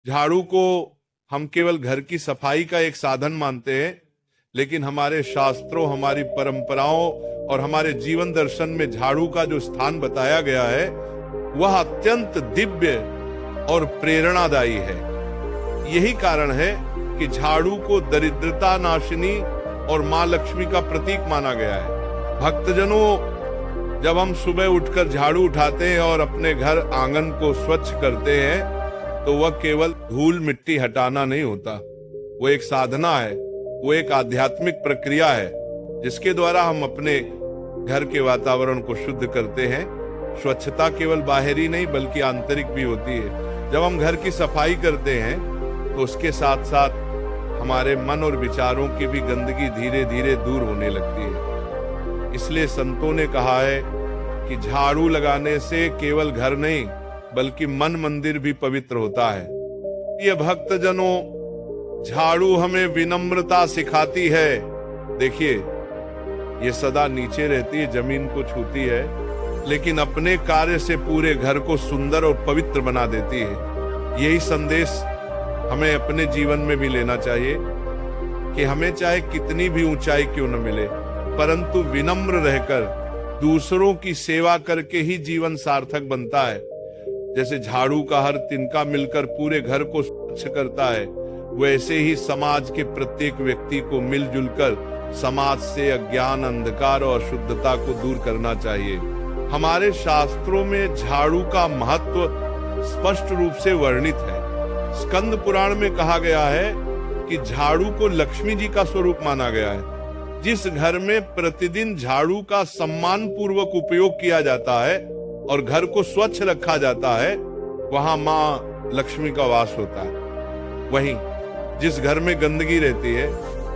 झाड़ू को हम केवल घर की सफाई का एक साधन मानते हैं, लेकिन हमारे शास्त्रों, हमारी परंपराओं और हमारे जीवन दर्शन में झाड़ू का जो स्थान बताया गया है वह अत्यंत दिव्य और प्रेरणादायी है। यही कारण है कि झाड़ू को दरिद्रता नाशिनी और मां लक्ष्मी का प्रतीक माना गया है। भक्तजनों, जब हम सुबह उठकर झाड़ू उठाते हैं और अपने घर आंगन को स्वच्छ करते हैं तो वह केवल धूल मिट्टी हटाना नहीं होता, वो एक साधना है, वो एक आध्यात्मिक प्रक्रिया है जिसके द्वारा हम अपने घर के वातावरण को शुद्ध करते हैं। स्वच्छता केवल बाहरी नहीं बल्कि आंतरिक भी होती है। जब हम घर की सफाई करते हैं तो उसके साथ साथ हमारे मन और विचारों की भी गंदगी धीरे धीरे दूर होने लगती है। इसलिए संतों ने कहा है कि झाड़ू लगाने से केवल घर नहीं बल्कि मन मंदिर भी पवित्र होता है। ये भक्तजनों, झाड़ू हमें विनम्रता सिखाती है। देखिए, ये सदा नीचे रहती है, जमीन को छूती है, लेकिन अपने कार्य से पूरे घर को सुंदर और पवित्र बना देती है। यही संदेश हमें अपने जीवन में भी लेना चाहिए कि हमें चाहे कितनी भी ऊंचाई क्यों न मिले, परंतु विनम्र रहकर दूसरों की सेवा करके ही जीवन सार्थक बनता है। जैसे झाड़ू का हर तिनका मिलकर पूरे घर को स्वच्छ करता है, वैसे ही समाज के प्रत्येक व्यक्ति को मिलजुल कर समाज से अज्ञान, अंधकार और अशुद्धता को दूर करना चाहिए। हमारे शास्त्रों में झाड़ू का महत्व स्पष्ट रूप से वर्णित है। स्कंद पुराण में कहा गया है कि झाड़ू को लक्ष्मी जी का स्वरूप माना गया है। जिस घर में प्रतिदिन झाड़ू का सम्मान पूर्वक उपयोग किया जाता है और घर को स्वच्छ रखा जाता है, वहां मां लक्ष्मी का वास होता है। वहीं जिस घर में गंदगी रहती है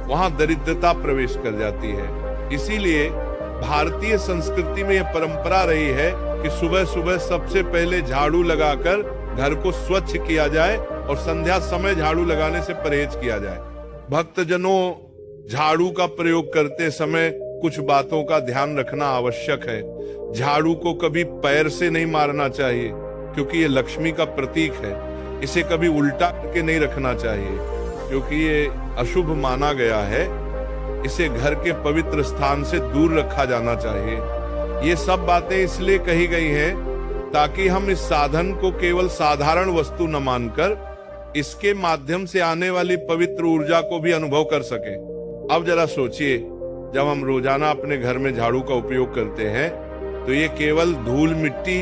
वहां दरिद्रता प्रवेश कर जाती है। इसीलिए भारतीय संस्कृति में यह परंपरा रही है कि सुबह सुबह सबसे पहले झाड़ू लगाकर घर को स्वच्छ किया जाए और संध्या समय झाड़ू लगाने से परहेज किया जाए। भक्तजनों, झाड़ू का प्रयोग करते समय कुछ बातों का ध्यान रखना आवश्यक है। झाड़ू को कभी पैर से नहीं मारना चाहिए क्योंकि ये लक्ष्मी का प्रतीक है। इसे कभी उल्टा करके नहीं रखना चाहिए क्योंकि ये अशुभ माना गया है। इसे घर के पवित्र स्थान से दूर रखा जाना चाहिए। ये सब बातें इसलिए कही गई हैं ताकि हम इस साधन को केवल साधारण वस्तु न मानकर इसके माध्यम से आने वाली पवित्र ऊर्जा को भी अनुभव कर सकें। अब जरा सोचिए, जब हम रोजाना अपने घर में झाड़ू का उपयोग करते हैं तो ये केवल धूल मिट्टी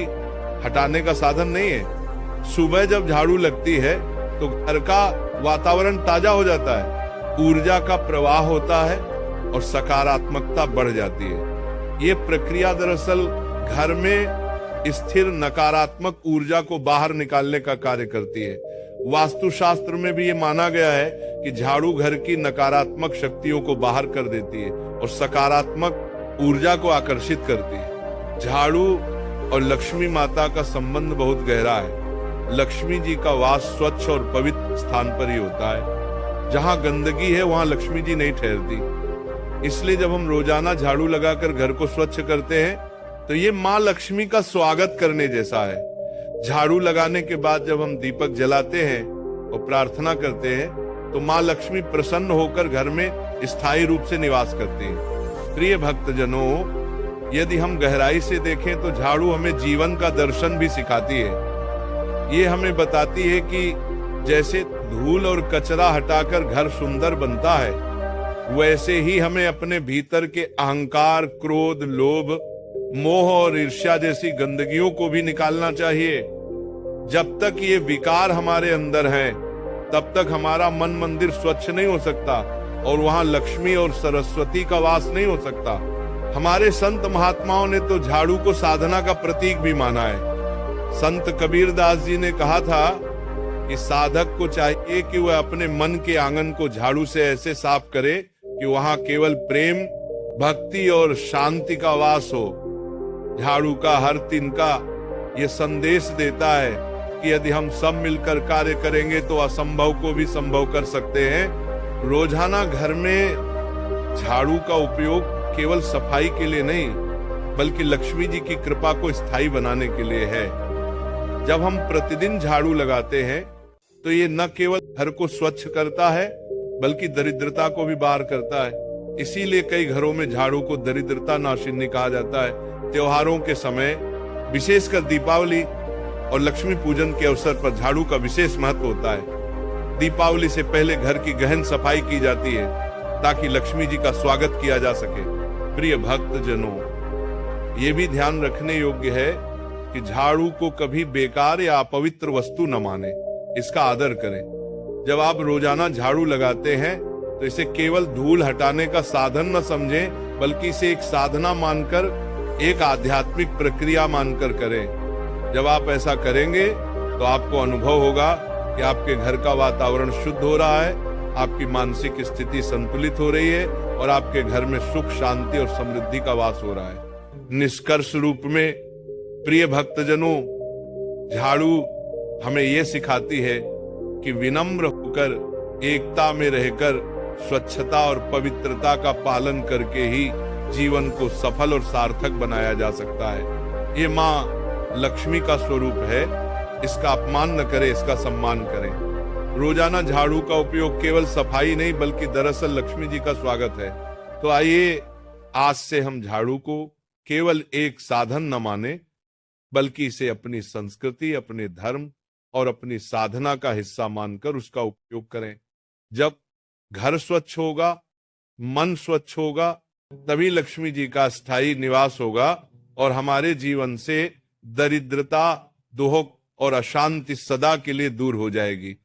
हटाने का साधन नहीं है। सुबह जब झाड़ू लगती है तो घर का वातावरण ताजा हो जाता है, ऊर्जा का प्रवाह होता है और सकारात्मकता बढ़ जाती है। ये प्रक्रिया दरअसल घर में स्थिर नकारात्मक ऊर्जा को बाहर निकालने का कार्य करती है। वास्तुशास्त्र में भी ये माना गया है कि झाड़ू घर की नकारात्मक शक्तियों को बाहर कर देती है और सकारात्मक ऊर्जा को आकर्षित करती है। झाड़ू और लक्ष्मी माता का संबंध बहुत गहरा है। लक्ष्मी जी का वास स्वच्छ और पवित्र स्थान पर ही होता है। जहां गंदगी है वहां लक्ष्मी जी नहीं ठहरती। इसलिए जब हम रोजाना झाड़ू लगाकर घर को स्वच्छ करते हैं तो ये माँ लक्ष्मी का स्वागत करने जैसा है। झाड़ू लगाने के बाद जब हम दीपक जलाते हैं और प्रार्थना करते हैं तो माँ लक्ष्मी प्रसन्न होकर घर में स्थायी रूप से निवास करती हैं। प्रिय भक्तजनों, यदि हम गहराई से देखें तो झाड़ू हमें जीवन का दर्शन भी सिखाती है। ये हमें बताती है कि जैसे धूल और कचरा हटाकर घर सुंदर बनता है, वैसे ही हमें अपने भीतर के अहंकार, क्रोध, लोभ, मोह और ईर्ष्या जैसी गंदगियों को भी निकालना चाहिए। जब तक ये विकार हमारे अंदर हैं, तब तक हमारा मन मंदिर स्वच्छ नहीं हो सकता और वहां लक्ष्मी और सरस्वती का वास नहीं हो सकता। हमारे संत महात्माओं ने तो झाड़ू को साधना का प्रतीक भी माना है। संत कबीरदास जी ने कहा था कि साधक को चाहिए कि वह अपने मन के आंगन को झाड़ू से ऐसे साफ करे कि वहां केवल प्रेम, भक्ति और शांति का वास हो। झाड़ू का हर तिनका ये संदेश देता है कि यदि हम सब मिलकर कार्य करेंगे तो असंभव को भी संभव कर सकते हैं। रोजाना घर में झाड़ू का उपयोग केवल सफाई के लिए नहीं बल्कि लक्ष्मी जी की कृपा को स्थायी बनाने के लिए है। जब हम प्रतिदिन झाड़ू लगाते हैं तो ये न केवल घर को स्वच्छ करता है बल्कि दरिद्रता को भी बाहर करता है। इसीलिए कई घरों में झाड़ू को दरिद्रता नाशिनी कहा जाता है। त्योहारों के समय, विशेषकर दीपावली और लक्ष्मी पूजन के अवसर पर झाड़ू का विशेष महत्व होता है। दीपावली से पहले घर की गहन सफाई की जाती है ताकि लक्ष्मी जी का स्वागत किया जा सके। प्रिय भक्तजनों, ये भी ध्यान रखने योग्य है कि झाड़ू को कभी बेकार या अपवित्र वस्तु न माने, इसका आदर करें। जब आप रोजाना झाड़ू लगाते हैं तो इसे केवल धूल हटाने का साधन न समझें, बल्कि इसे एक साधना मानकर, एक आध्यात्मिक प्रक्रिया मानकर करें। जब आप ऐसा करेंगे तो आपको अनुभव होगा कि आपके घर का वातावरण शुद्ध हो रहा है, आपकी मानसिक स्थिति संतुलित हो रही है और आपके घर में सुख, शांति और समृद्धि का वास हो रहा है। निष्कर्ष रूप में प्रिय भक्तजनों, झाड़ू हमें यह सिखाती है कि विनम्र होकर, एकता में रहकर, स्वच्छता और पवित्रता का पालन करके ही जीवन को सफल और सार्थक बनाया जा सकता है। ये माँ लक्ष्मी का स्वरूप है, इसका अपमान न करें, इसका सम्मान करें। रोजाना झाड़ू का उपयोग केवल सफाई नहीं बल्कि दरअसल लक्ष्मी जी का स्वागत है। तो आइए आज से हम झाड़ू को केवल एक साधन न माने, बल्कि इसे अपनी संस्कृति, अपने धर्म और अपनी साधना का हिस्सा मानकर उसका उपयोग करें। जब घर स्वच्छ होगा, मन स्वच्छ होगा, तभी लक्ष्मी जी का स्थायी निवास होगा और हमारे जीवन से दरिद्रता, दुख और अशांति सदा के लिए दूर हो जाएगी।